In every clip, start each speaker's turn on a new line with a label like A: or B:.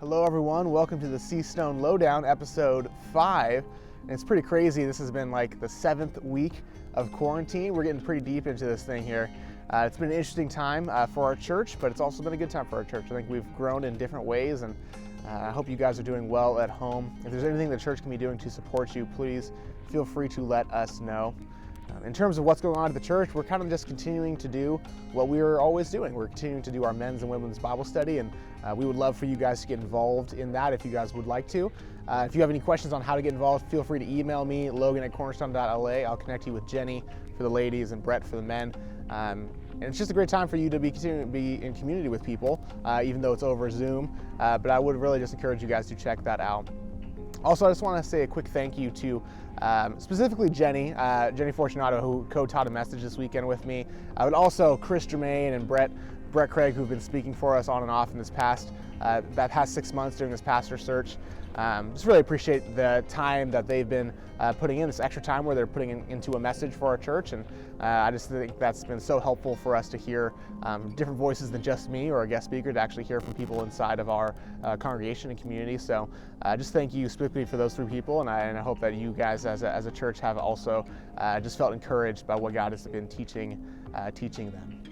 A: Hello everyone, welcome to the Seastone Lowdown, episode 5. And it's pretty crazy, this has been like the 7th week of quarantine. We're getting pretty deep into this thing here. It's been an interesting time for our church, but it's also been a good time for our church. I think we've grown in different ways, and I hope you guys are doing well at home. If there's anything the church can be doing to support you, please feel free to let us know. In terms of what's going on at the church, we're kind of just continuing to do what we were always doing. We're continuing to do our men's and women's Bible study, and we would love for you guys to get involved in that if you guys would like to. If you have any questions on how to get involved, feel free to email me, Logan at cornerstone.la. I'll connect you with Jenny for the ladies and Brett for the men. And it's just a great time for you to continue to be in community with people, even though it's over Zoom. But I would really just encourage you guys to check that out. Also, I just want to say a quick thank you to specifically Jenny Fortunato, who co-taught a message this weekend with me, but also Chris Germain and Brett Craig, who've been speaking for us on and off in this past 6 months during this pastor search. Just really appreciate the time that they've been putting in, this extra time where they're putting into a message for our church, and I just think that's been so helpful for us to hear different voices than just me or a guest speaker, to actually hear from people inside of our congregation and community. So just thank you specifically for those 3 people, and I hope that you guys as a church have also just felt encouraged by what God has been teaching them.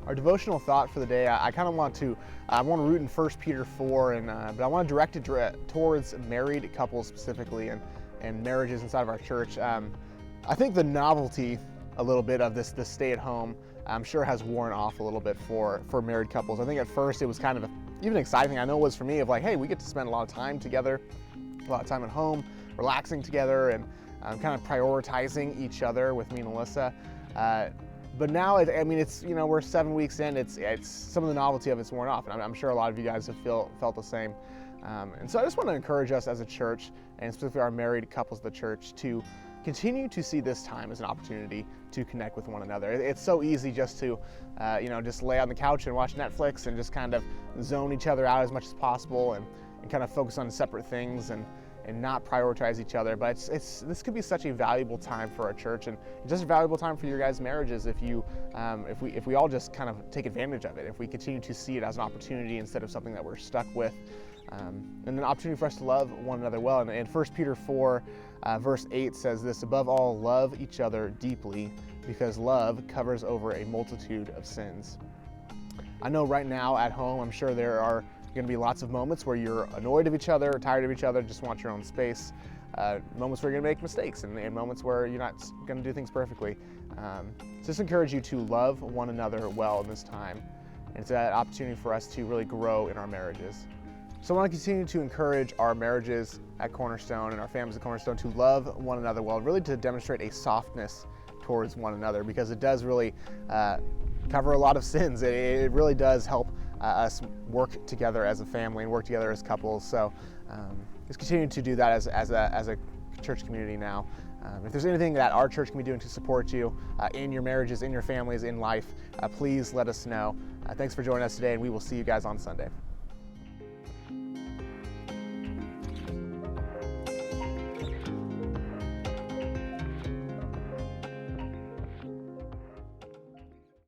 A: Our devotional thought for the day, I want to root in 1 Peter 4, but I want to direct it towards married couples specifically and marriages inside of our church. I think the novelty a little bit of this stay at home, I'm sure, has worn off a little bit for married couples. I think at first it was kind of even exciting. I know it was for me, of like, hey, we get to spend a lot of time together, a lot of time at home, relaxing together, and kind of prioritizing each other with me and Alyssa. But now, it's, we're 7 weeks in, it's some of the novelty of it's worn off, and I'm sure a lot of you guys have felt the same. And so I just want to encourage us as a church, and specifically our married couples of the church, to continue to see this time as an opportunity to connect with one another. It's so easy just to, just lay on the couch and watch Netflix and just kind of zone each other out as much as possible and kind of focus on separate things and not prioritize each other. But this could be such a valuable time for our church, and just a valuable time for your guys' marriages if we all just kind of take advantage of it, if we continue to see it as an opportunity instead of something that we're stuck with, and an opportunity for us to love one another well. And 1 Peter 4 verse 8 says this: above all, love each other deeply, because love covers over a multitude of sins. I know right now at home, I'm sure there are going to be lots of moments where you're annoyed of each other, tired of each other, just want your own space. Moments where you're going to make mistakes, and moments where you're not going to do things perfectly. So just encourage you to love one another well in this time. And it's an opportunity for us to really grow in our marriages. So I want to continue to encourage our marriages at Cornerstone and our families at Cornerstone to love one another well, really to demonstrate a softness towards one another, because it does really cover a lot of sins. It really does help us work together as a family and work together as couples. So just continue to do that as a church community now. If there's anything that our church can be doing to support you in your marriages, in your families, in life, please let us know. Thanks for joining us today, and we will see you guys on Sunday.